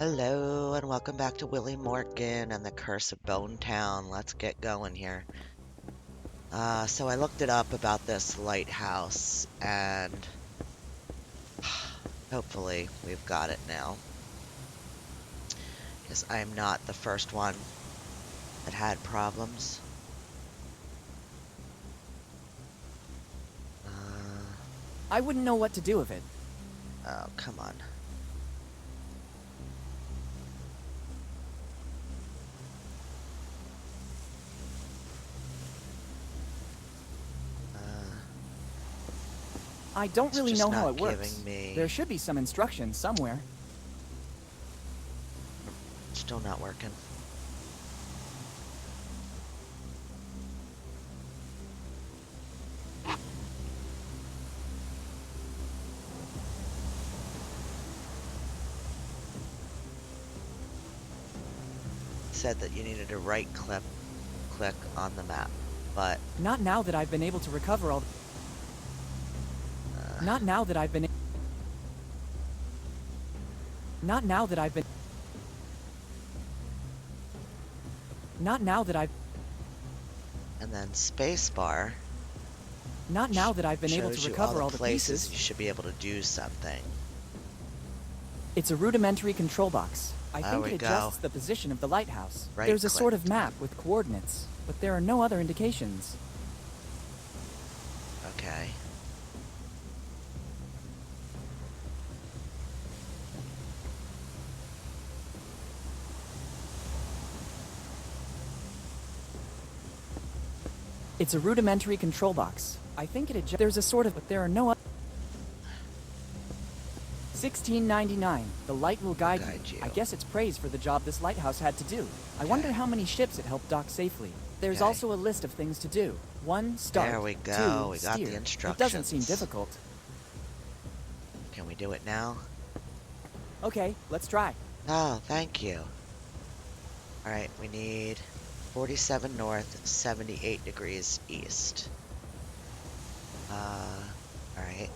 Hello, and welcome back to Willy Morgan and the Curse of Bone Town. Let's get going here. So I looked it up about this lighthouse, and hopefully we've got it now. Because I am not the first one that had problems. I wouldn't know what to do with it. Oh, come on. I don't It's really just know how not it works. giving me... There should be some instructions somewhere. Still not working. Said that you needed to click on the map, but Not now that I've been able to recover all... Not now that I've been... Not now that I've been... Not now that I've... and then spacebar Not now that I've been able shows to you recover all all the the places pieces. you should be able to do something. It's a rudimentary control box. I There think we it go. adjusts the position of the lighthouse. Right There's a sort of click. map with coordinates, but there are no other indications. Okay. It's a rudimentary control box. I think it adjusts... There's a sort of... But there are no other... 1699. The light will guide you. I guess it's praise for the job this lighthouse had to do. I wonder how many ships it helped dock safely. There's Okay. also a list of things to do. 1, start. There we go. 2, We got steer. the It doesn't seem instructions. difficult. Can we do it now? Okay, let's try. Oh, thank you. Alright, we need 47 north, 78 degrees east. Alright.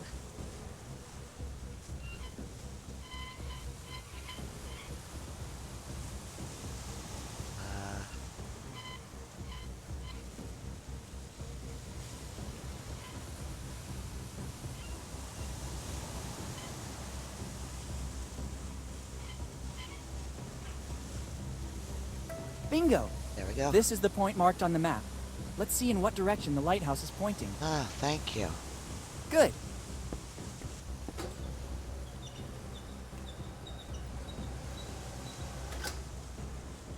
Bingo! There we go. This is the point marked on the map. Let's see in what direction the lighthouse is pointing. Ah, thank you. Good.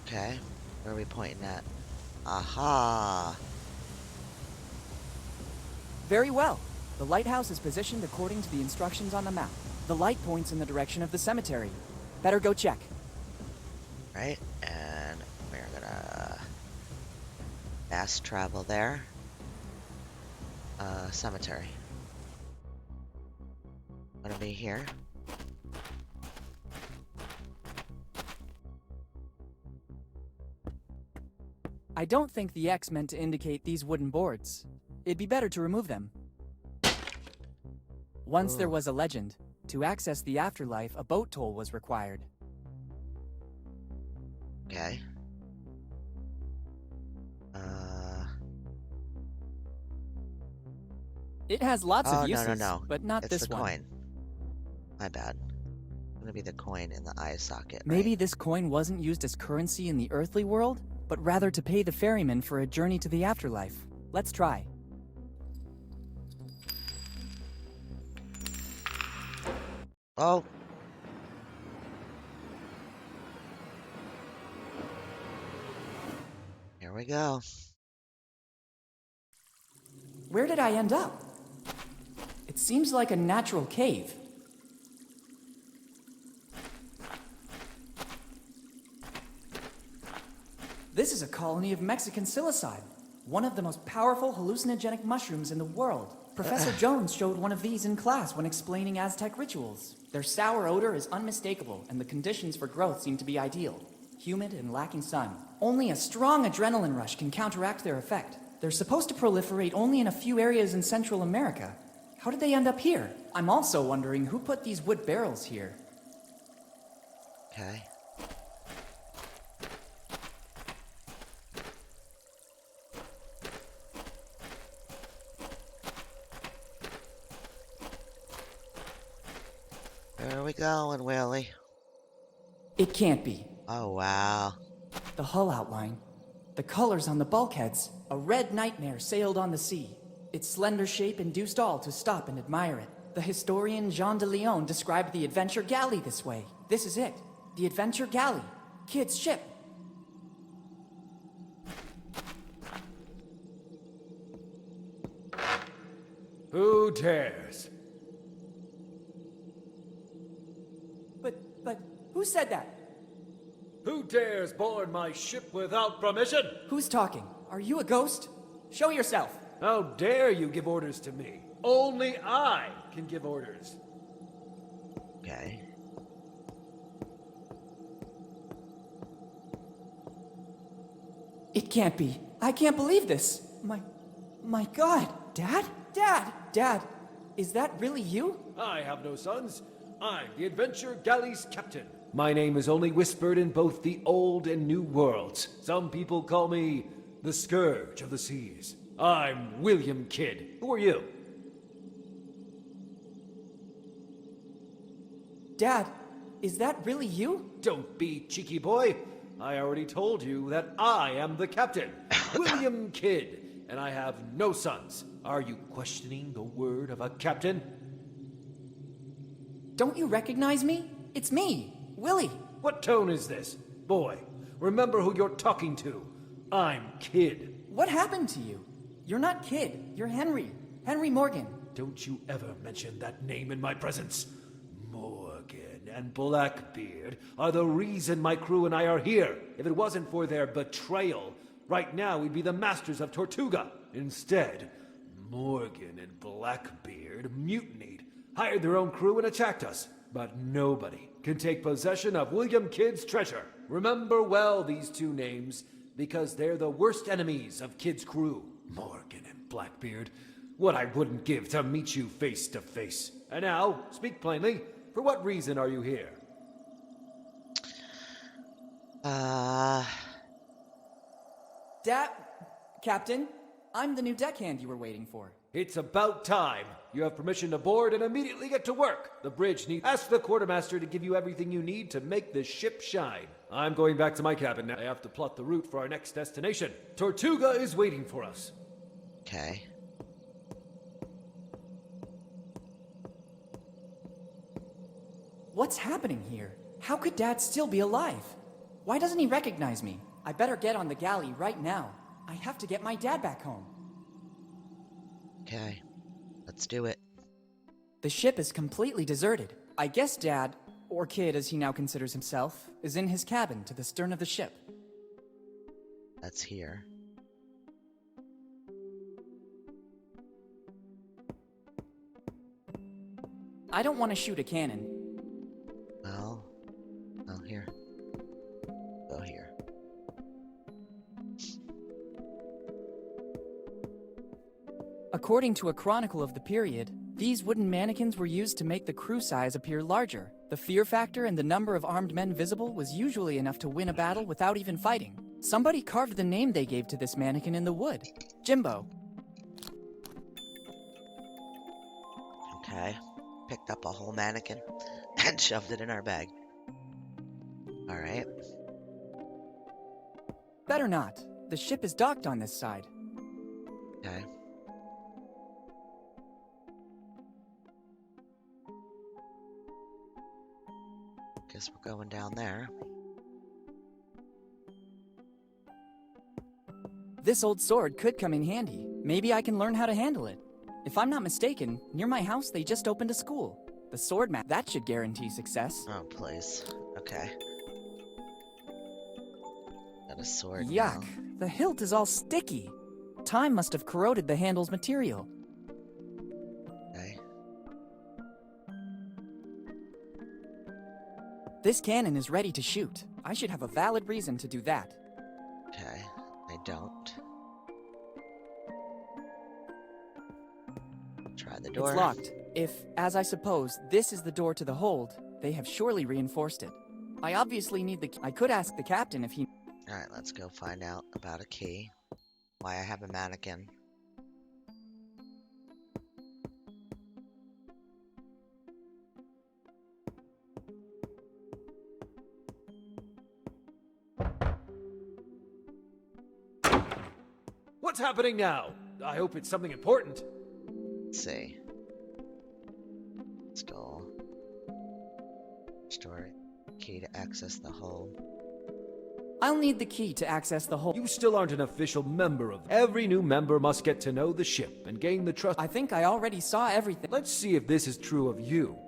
Okay. Where are we pointing at? Aha! Very well. The lighthouse is positioned according to the instructions on the map. The light points in the direction of the cemetery. Better go check. Right, and we're gonna fast travel there. Cemetery. Gonna be here. I don't think the X meant to indicate these wooden boards. It'd be better to remove them. Once there Ooh. was a legend. To access the afterlife, a boat toll was required. Okay. It has lots Oh, of uses, no. but not It's this the one. coin. My bad. Gonna be the coin in the eye socket. Maybe right? this coin wasn't used as currency in the earthly world, but rather to pay the ferryman for a journey to the afterlife. Let's try. Oh! Here we go. Where did I end up? It seems like a natural cave. This is a colony of Mexican psilocybin, one of the most powerful hallucinogenic mushrooms in the world. Professor Jones showed one of these in class when explaining Aztec rituals. Their sour odor is unmistakable, and the conditions for growth seem to be ideal. Humid and lacking sun. Only a strong adrenaline rush can counteract their effect. They're supposed to proliferate only in a few areas in Central America. How did they end up here? I'm also wondering who put these wood barrels here. Okay. Where are we going, Willie? It can't be. Oh, wow. The hull outline, the colors on the bulkheads, a red nightmare sailed on the sea. Its slender shape induced all to stop and admire it. The historian Jean de Leon described the adventure galley this way. This is it. The adventure galley. Kid's ship. Who dares? But, who said that? Who dares board my ship without permission? Who's talking? Are you a ghost? Show yourself. How dare you give orders to me? Only I can give orders. Okay. It can't be. I can't believe this. My God. Dad? Dad, is that really you? I have no sons. I'm the adventure galley's captain. My name is only whispered in both the old and new worlds. Some people call me the Scourge of the Seas. I'm William Kidd. Who are you? Dad, is that really you? Don't be cheeky, boy. I already told you that I am the captain, William Kidd, and I have no sons. Are you questioning the word of a captain? Don't you recognize me? It's me, Willy. What tone is this? Boy, remember who you're talking to. I'm Kidd. What happened to you? You're not Kidd. You're Henry. Henry Morgan. Don't you ever mention that name in my presence. Morgan and Blackbeard are the reason my crew and I are here. If it wasn't for their betrayal, right now we'd be the masters of Tortuga. Instead, Morgan and Blackbeard mutinied, hired their own crew and attacked us. But nobody can take possession of William Kidd's treasure. Remember well these two names, because they're the worst enemies of Kidd's crew. Morgan and Blackbeard. What I wouldn't give to meet you face to face. And now, speak plainly. For what reason are you here? Dad, Captain, I'm the new deckhand you were waiting for. It's about time. You have permission to board and immediately get to work. The bridge needs... Ask the quartermaster to give you everything you need to make the ship shine. I'm going back to my cabin now. I have to plot the route for our next destination. Tortuga is waiting for us. Okay. What's happening here? How could Dad still be alive? Why doesn't he recognize me? I better get on the galley right now. I have to get my dad back home. Okay. Let's do it. The ship is completely deserted. I guess Dad, or Kid as he now considers himself, is in his cabin to the stern of the ship. That's here. I don't want to shoot a cannon. Well, here. Go here. According to a chronicle of the period, these wooden mannequins were used to make the crew size appear larger. The fear factor and the number of armed men visible was usually enough to win a battle without even fighting. Somebody carved the name they gave to this mannequin in the wood. Jimbo. Okay. Picked up a whole mannequin and shoved it in our bag. Alright. Better not. The ship is docked on this side. Okay. Guess we're going down there. This old sword could come in handy. Maybe I can learn how to handle it. If I'm not mistaken, near my house they just opened a school. The sword map, that should guarantee success. Oh, please. Okay. Got a sword Yuck, now. the hilt is all sticky. Time must have corroded the handle's material. Okay. This cannon is ready to shoot. I should have a valid reason to do that. Okay. I don't. Try the door. It's locked. If, as I suppose, this is the door to the hold, they have surely reinforced it. I obviously need the... I could ask the captain if he... Alright, let's go find out about a key. Why I have a mannequin. What's happening now? I hope it's something important. Let's see. Stole. Story. Key to access the hole. I'll need the key to access the hole. You still aren't an official member of... Every new member must get to know the ship and gain the trust... I think I already saw everything. Let's see if this is true of you.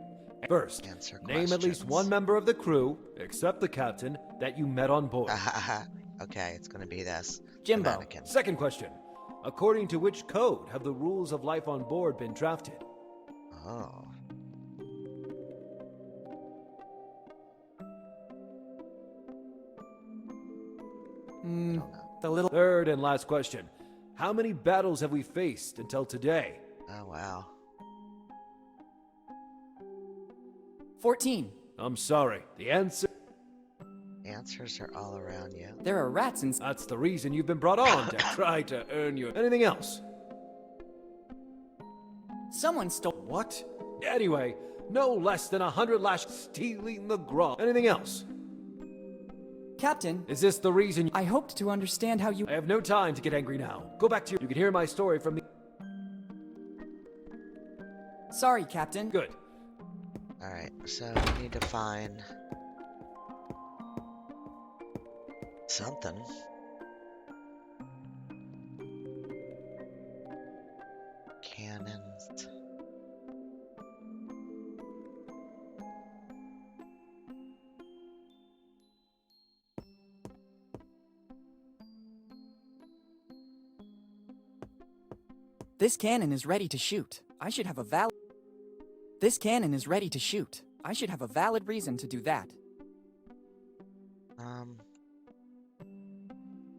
First, Answer name at least questions. one member of the crew, except the captain, that you met on board. Okay, it's gonna be this. The Jimbo. mannequin. Second question. According to which code have the rules of life on board been drafted? Oh. The little... Third and last question. How many battles have we faced until today? Oh, wow. 14. I'm sorry. The answer... Answers are all around you. There are rats in... That's the reason you've been brought on to try to earn your... Anything else? Someone stole... What? Anyway, no less than 100 lash stealing the grog. Anything else? Captain, Is this the reason... I hoped to understand how you... I have no time to get angry now. Go back to your... You can hear my story from the... Sorry, Captain. Good. Alright, so we need to find... something. Cannons. This cannon is ready to shoot. I should have a valid... This cannon is ready to shoot. I should have a valid reason to do that.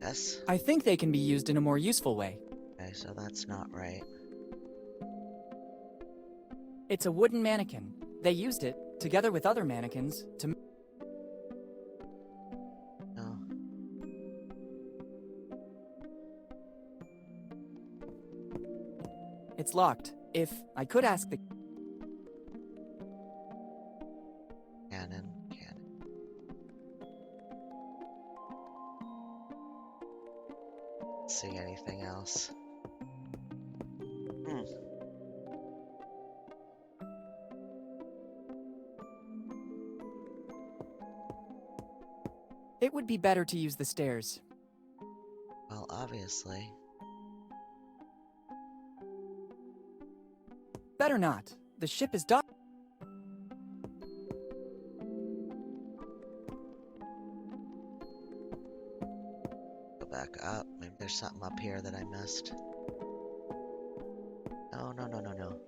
Yes? I think they can be used in a more useful way. Okay, so that's not right. It's a wooden mannequin. They used it, together with other mannequins, to... No. It's locked. If I could ask the... Cannon. See anything else? It would be better to use the stairs. Well, obviously. Better not. The ship is docked. Go back up. Maybe there's something up here that I missed. No.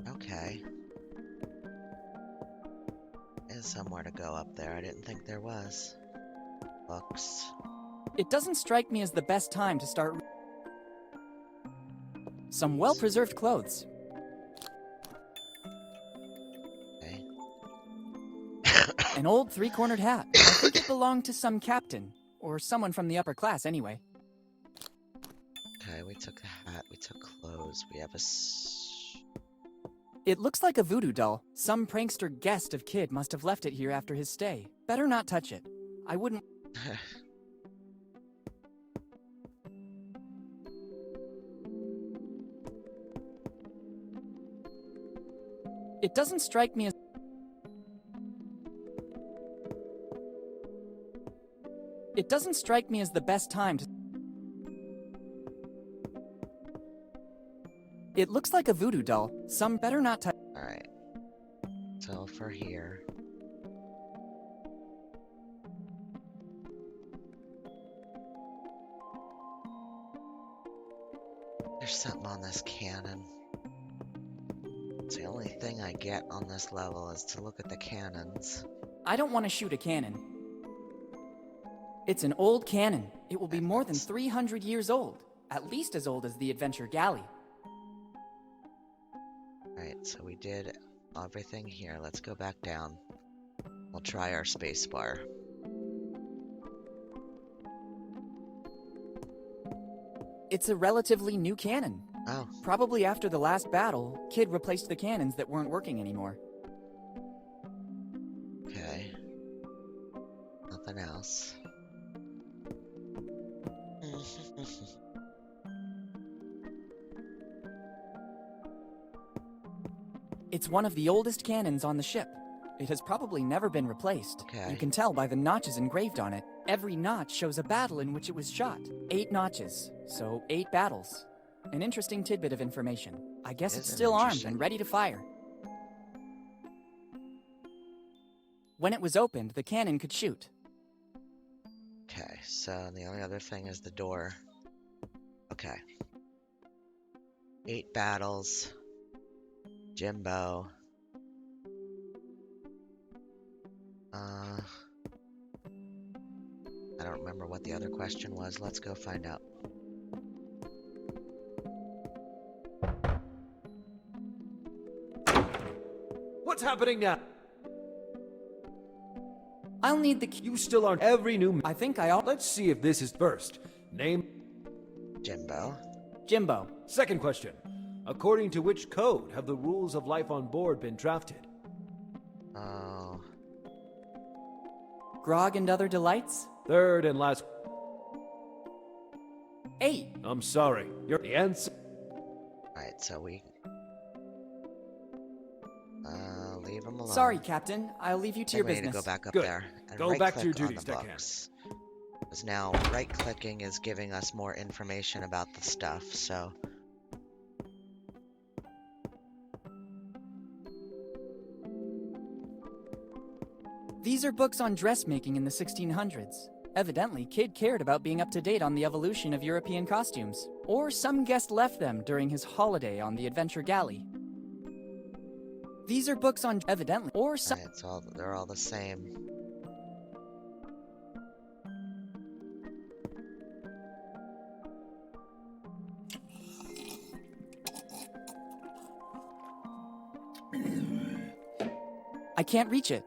Okay. There's somewhere to go up there. I didn't think there was. Books. It doesn't strike me as the best time to start... Some well-preserved clothes. Okay. An old three-cornered hat. I think it belonged to some captain. Or someone from the upper class, anyway. Okay, we took the hat, we took clothes, we have a It looks like a voodoo doll. Some prankster guest of Kid must have left it here after his stay. Better not touch it. I wouldn't... It doesn't strike me as... It doesn't strike me as the best time to... It looks like a voodoo doll. Some better not touch... Alright. So for here. There's something on this cannon. It's the only thing I get on this level is to look at the cannons. I don't want to shoot a cannon. It's an old cannon. It will be more than 300 years old. At least as old as the Adventure Galley. Alright, so we did everything here. Let's go back down. We'll try our space bar. It's a relatively new cannon. Oh, Probably after the last battle, Kid replaced the cannons that weren't working anymore. okay. Nothing else. It's one of the oldest cannons on the ship. It has probably never been replaced. Okay. You can tell by the notches engraved on it. Every notch shows a battle in which it was shot. 8 notches, so 8 battles. An interesting tidbit of information. I guess it's Isn't still armed interesting. and ready to fire. When it was opened, the cannon could shoot. Okay, so the only other thing is the door. Okay. 8 battles. Jimbo. I don't remember what the other question was. Let's go find out. What's happening now? I'll need the key. You still aren't every new. I think I all. Let's see if this is first. Name. Jimbo. Jimbo. Second question. According to which code have the rules of life on board been drafted? Oh. Grog and other delights? Third and last. 8. I'm sorry. You're the answer. Alright, so we... leave him alone. Sorry, Captain. I'll leave you to your We need to business. go back up Good. there and Go back to your right-click on duties, the deckhand. books. Because now right-clicking is giving us more information about the stuff, so... These are books on dressmaking in the 1600s. Evidently, Kid cared about being up to date on the evolution of European costumes. Or some guest left them during his holiday on the Adventure Galley. These are books on evidently, or some. Alright, they're all the same. I can't reach it.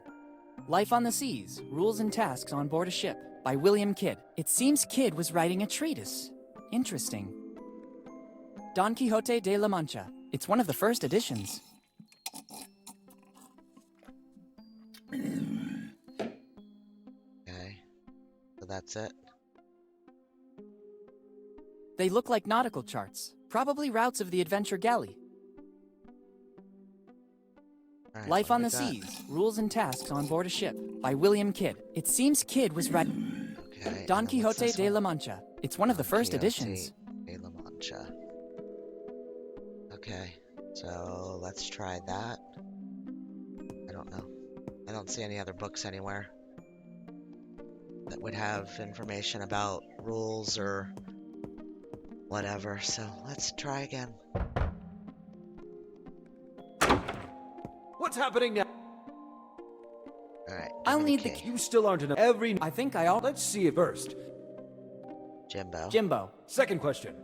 Life on the Seas, Rules and Tasks on Board a Ship by William Kidd. It seems Kidd was writing a treatise. Interesting. Don Quixote de la Mancha. It's one of the first editions. Okay. So that's it. They look like nautical charts, probably routes of the Adventure Galley. Alright, Life what on do the we got? Seas, Rules and Tasks on Board a Ship by William Kidd. It seems Kidd was writing Okay. Don and then what's Quixote this de one? la Mancha. It's one of the Don first Quixote editions. de la Mancha. Okay, so let's try that. I don't know. I don't see any other books anywhere that would have information about rules or whatever, so let's try again. What's happening now? Alright, I'll give me need the key. You still aren't enough. Every. I think I all. Let's see it first. Jimbo. Jimbo. Second question.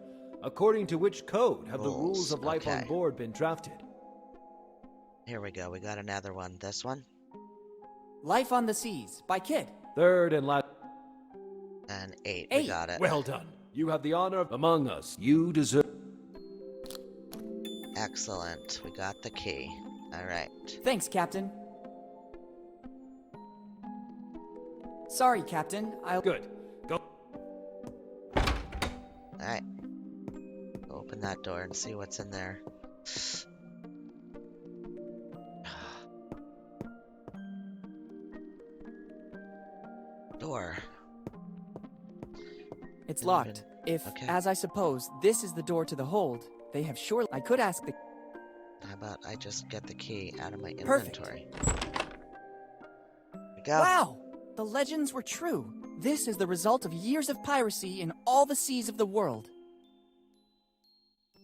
According to which code have the rules Rules, of life on okay. board been drafted? Here we go, we got another one. This one? Life on the Seas by Kidd. Third and last. And 8, we 8. got it. Well done. You have the honor of among us. You deserve. Excellent, we got the key. Alright. Thanks, Captain. Sorry, Captain. I'll. Good. Go. Alright. Open that door and see what's in there. Door. It's locked. If, Okay. as I suppose, this is the door to the hold, they have surely. I could ask the. How about I just get the key out of my Perfect. inventory? There we go. Wow! The legends were true. This is the result of years of piracy in all the seas of the world.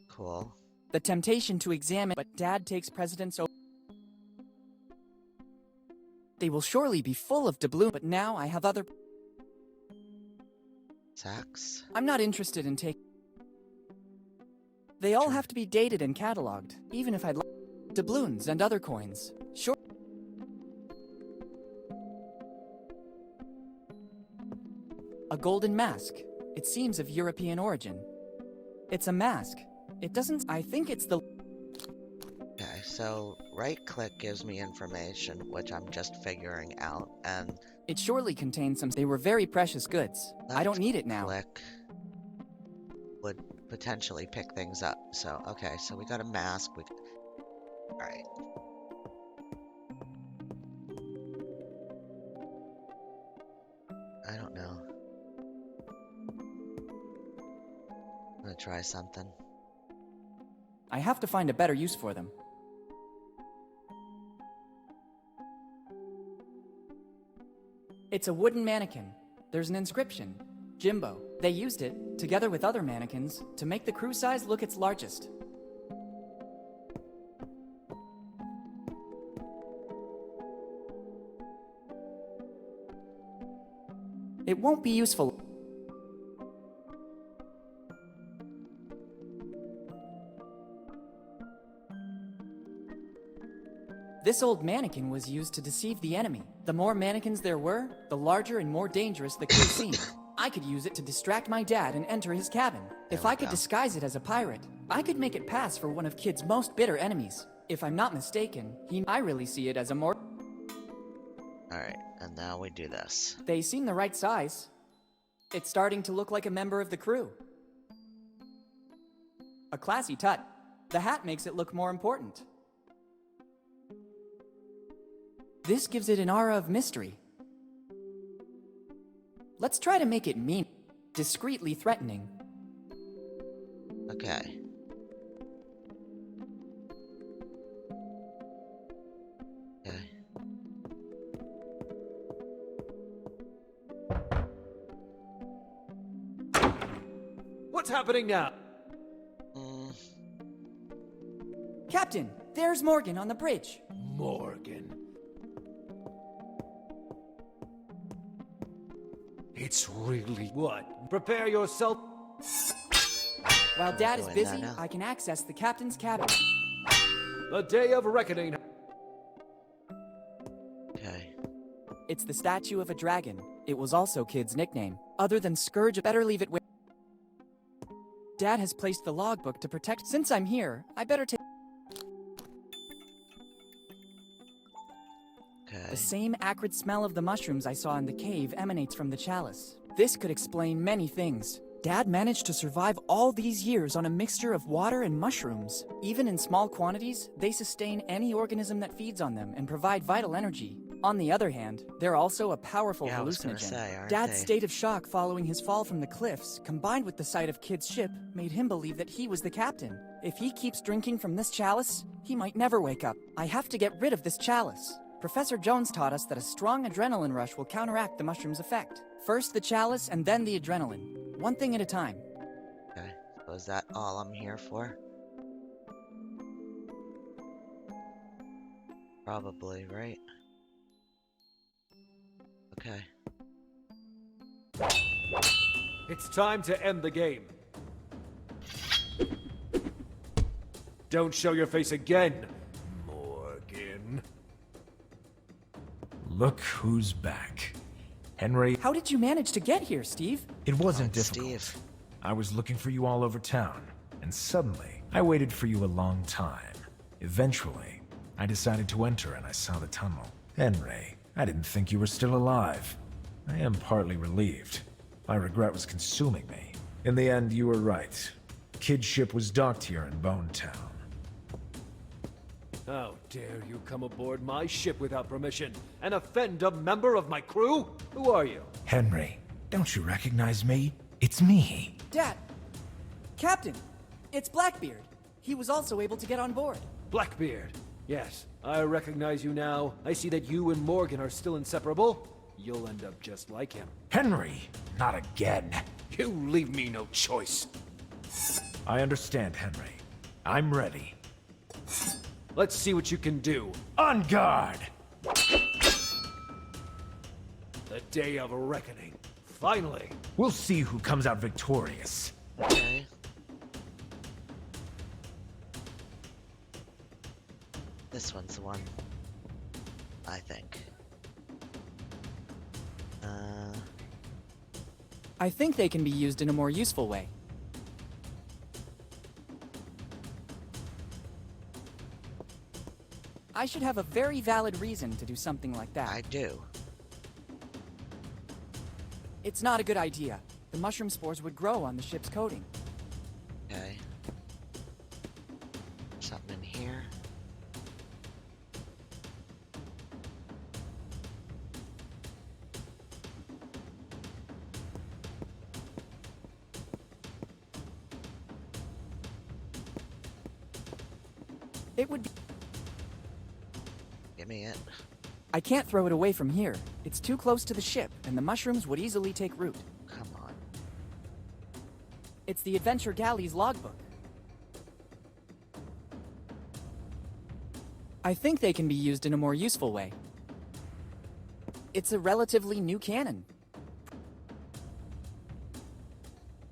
Cool. The temptation to examine, but Dad takes precedence over. They will surely be full of doubloon, but now I have other. Sacks? I'm not interested in taking. They all have to be dated and cataloged, even if I'd like doubloons and other coins. Sure. A golden mask. It seems of European origin. It's a mask. It doesn't. I think it's the. Okay, so right-click gives me information, which I'm just figuring out, and It surely contains some. They were very precious goods. I don't need it now. click would potentially pick things up. So, okay, so we got a mask. Alright. I don't know. I'm gonna try something. I have to find a better use for them. It's a wooden mannequin. There's an inscription. Jimbo. They used it, together with other mannequins, to make the crew size look its largest. It won't be useful. This old mannequin was used to deceive the enemy. The more mannequins there were, the larger and more dangerous the crew seemed. I could use it to distract my dad and enter his cabin. If I could disguise it as a pirate, I could make it pass for one of Kid's most bitter enemies. If I'm not mistaken, I really see it as a more... Alright, and now we do this. They seem the right size. It's starting to look like a member of the crew. A classy tut. The hat makes it look more important. This gives it an aura of mystery. Let's try to make it mean, discreetly threatening. Okay. Okay. What's happening now? Captain, there's Morgan on the bridge. Morgan. It's really what? Prepare yourself. While Dad is doing busy, that now. I can access the captain's cabin. The day of reckoning. Okay. It's the statue of a dragon. It was also Kid's nickname. Other than Scourge, better leave it where... Dad has placed the logbook to protect... Since I'm here, I better take... Okay. The same acrid smell of the mushrooms I saw in the cave emanates from the chalice. This could explain many things. Dad managed to survive all these years on a mixture of water and mushrooms. Even in small quantities, they sustain any organism that feeds on them and provide vital energy. On the other hand, they're also a powerful Yeah, I was gonna hallucinogen. say, aren't Dad's they? state of shock following his fall from the cliffs, combined with the sight of Kid's ship, made him believe that he was the captain. If he keeps drinking from this chalice, he might never wake up. I have to get rid of this chalice. Professor Jones taught us that a strong adrenaline rush will counteract the mushroom's effect. First the chalice and then the adrenaline. One thing at a time. Okay. So is that all I'm here for? Probably, right? Okay. It's time to end the game. Don't show your face again, Morgan. Look who's back. Henry, How did you manage to get here, Steve? it wasn't Oh, difficult. Steve. I was looking for you all over town, and suddenly, I waited for you a long time. Eventually, I decided to enter and I saw the tunnel. Henry, I didn't think you were still alive. I am partly relieved. My regret was consuming me. In the end, you were right. Kid's ship was docked here in Bone Town. How dare you come aboard my ship without permission and offend a member of my crew? Who are you? Henry, don't you recognize me? It's me. Dad! Captain! It's Blackbeard. He was also able to get on board. Blackbeard. Yes, I recognize you now. I see that you and Morgan are still inseparable. You'll end up just like him. Henry, not again. You leave me no choice. I understand, Henry. I'm ready. Let's see what you can do. On guard! The day of reckoning Finally! We'll see who comes out victorious. Okay. This one's the one, I think. I think they can be used in a more useful way. I should have a very valid reason to do something like that. I do. It's not a good idea. The mushroom spores would grow on the ship's coating. Okay. Something in here. It would be... Give me it. I can't throw it away from here. It's too close to the ship, and the mushrooms would easily take root. Come on. It's the Adventure Galley's logbook. I think they can be used in a more useful way. It's a relatively new cannon.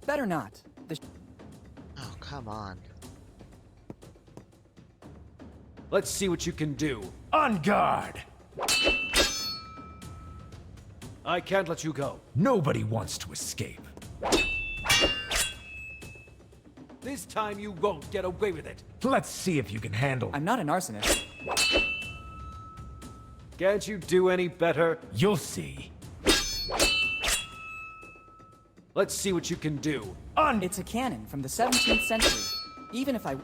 Better not. Oh, come on. Let's see what you can do. On guard! I can't let you go. Nobody wants to escape. This time you won't get away with it. Let's see if you can handle it. I'm not an arsonist. Can't you do any better? You'll see. Let's see what you can do. It's a cannon from the 17th century. Even if I...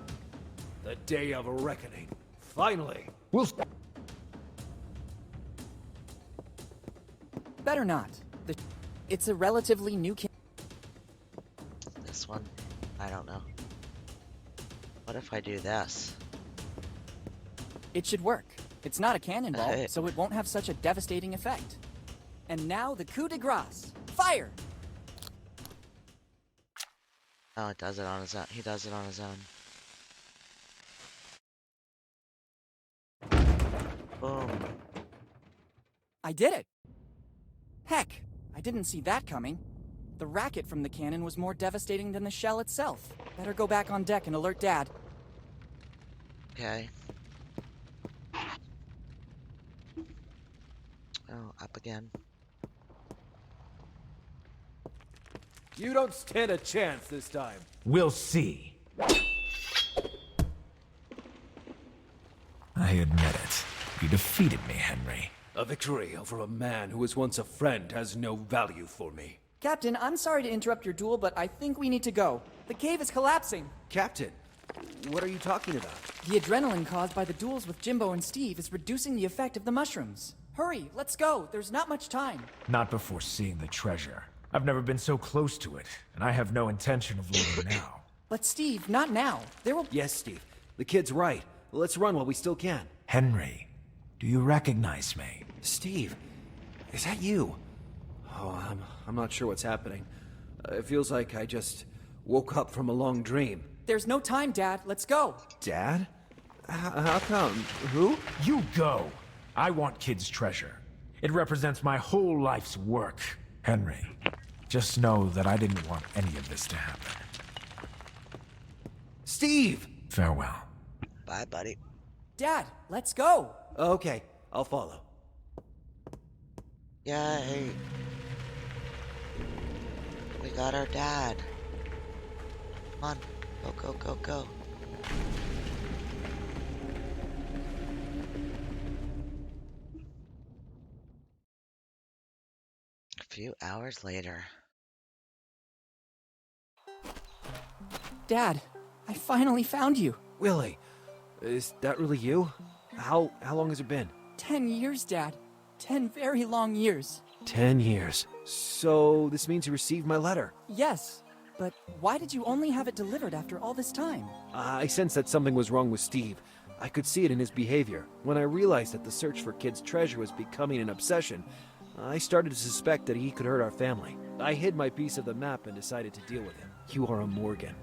The day of reckoning. Finally. We'll... Better not. It's a relatively new cannon. This one? I don't know. What if I do this? It should work. It's not a cannonball, Hey. so it won't have such a devastating effect. And now the coup de grace. Fire! Oh, it does it on his own. He does it on his own. Boom. I did it! Heck, I didn't see that coming. The racket from the cannon was more devastating than the shell itself. Better go back on deck and alert Dad. Okay. Oh, up again. You don't stand a chance this time. We'll see. I admit it. You defeated me, Henry. A victory over a man who was once a friend has no value for me. Captain, I'm sorry to interrupt your duel, but I think we need to go. The cave is collapsing. Captain, what are you talking about? The adrenaline caused by the duels with Jimbo and Steve is reducing the effect of the mushrooms. Hurry, let's go. There's not much time. Not before seeing the treasure. I've never been so close to it, and I have no intention of leaving now. But Steve, not now. There will... Yes, Steve. The kid's right. Let's run while we still can. Henry, do you recognize me? Steve, is that you? Oh, I'm not sure what's happening. It feels like I just woke up from a long dream. There's no time, Dad. Let's go. Dad? How come? Who? You go! I want Kid's treasure. It represents my whole life's work. Henry, just know that I didn't want any of this to happen. Steve! Farewell. Bye, buddy. Dad, let's go. Okay, I'll follow. Yay. We got our dad. Come on. Go, go, go, go. A few hours later. Dad, I finally found you. Willy, is that really you? How long has it been? 10 years, Dad. 10 very long years. 10 years. So this means you received my letter. Yes, but why did you only have it delivered after all this time? I sensed that something was wrong with Steve. I could see it in his behavior. When I realized that the search for Kid's treasure was becoming an obsession, I started to suspect that he could hurt our family. I hid my piece of the map and decided to deal with him. You are a Morgan.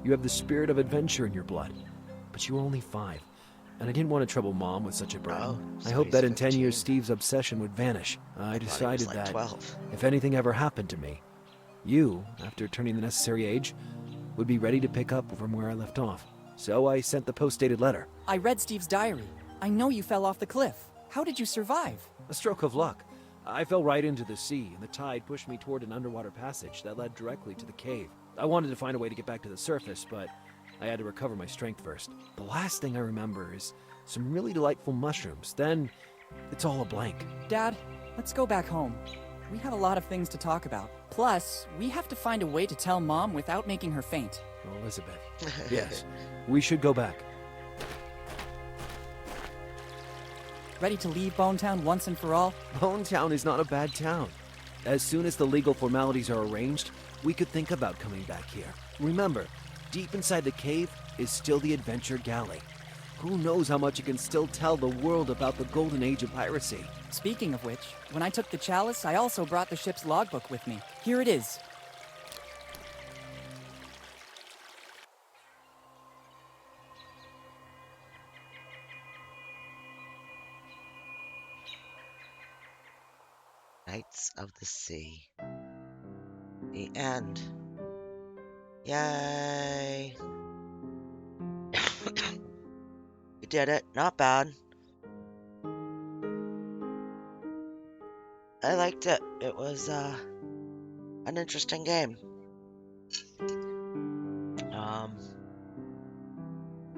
You have the spirit of adventure in your blood. But you are only 5. and I didn't want to trouble Mom with such a Oh, burden. so I hoped he's that in 10 years 15. Steve's obsession would vanish. I thought he was decided like that 12. if anything ever happened to me, you, after turning the necessary age, would be ready to pick up from where I left off. So I sent the post-dated letter. I read Steve's diary. I know you fell off the cliff. How did you survive? A stroke of luck. I fell right into the sea, and the tide pushed me toward an underwater passage that led directly to the cave. I wanted to find a way to get back to the surface, but I had to recover my strength first. The last thing I remember is some really delightful mushrooms. Then, it's all a blank. Dad, let's go back home. We have a lot of things to talk about. Plus, we have to find a way to tell Mom without making her faint. Oh, Elizabeth. Yes, we should go back. Ready to leave Bonetown once and for all? Bonetown is not a bad town. As soon as the legal formalities are arranged, we could think about coming back here. Remember, deep inside the cave is still the Adventure Galley. Who knows how much it can still tell the world about the golden age of piracy. Speaking of which, when I took the chalice, I also brought the ship's logbook with me. Here it is. Knights of the Sea. The end. Yay! We did it. Not bad. I liked it. It was an interesting game. A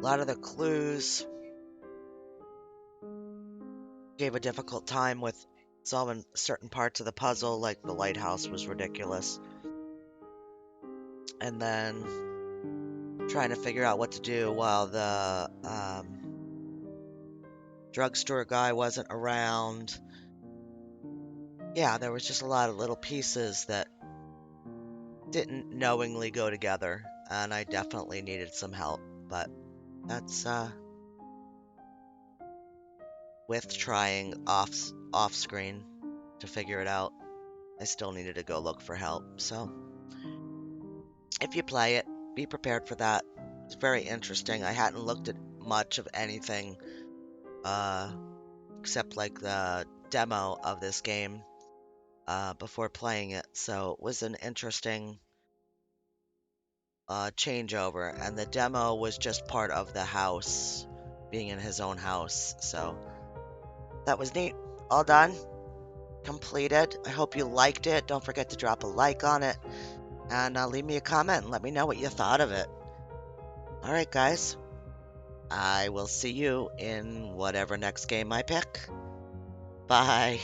lot of the clues gave a difficult time with solving certain parts of the puzzle, like the lighthouse was ridiculous. And then trying to figure out what to do while the drugstore guy wasn't around. Yeah, there was just a lot of little pieces that didn't knowingly go together, and I definitely needed some help, but that's with trying off screen to figure it out. I still needed to go look for help. So if you play it, be prepared for that. It's very interesting. I hadn't looked at much of anything except like the demo of this game before playing it, so it was an interesting changeover, and the demo was just part of the house, being in his own house, so that was neat. All done, completed. I hope you liked it. Don't forget to drop a like on it, and leave me a comment and let me know what you thought of it. Alright guys, I will see you in whatever next game I pick. Bye.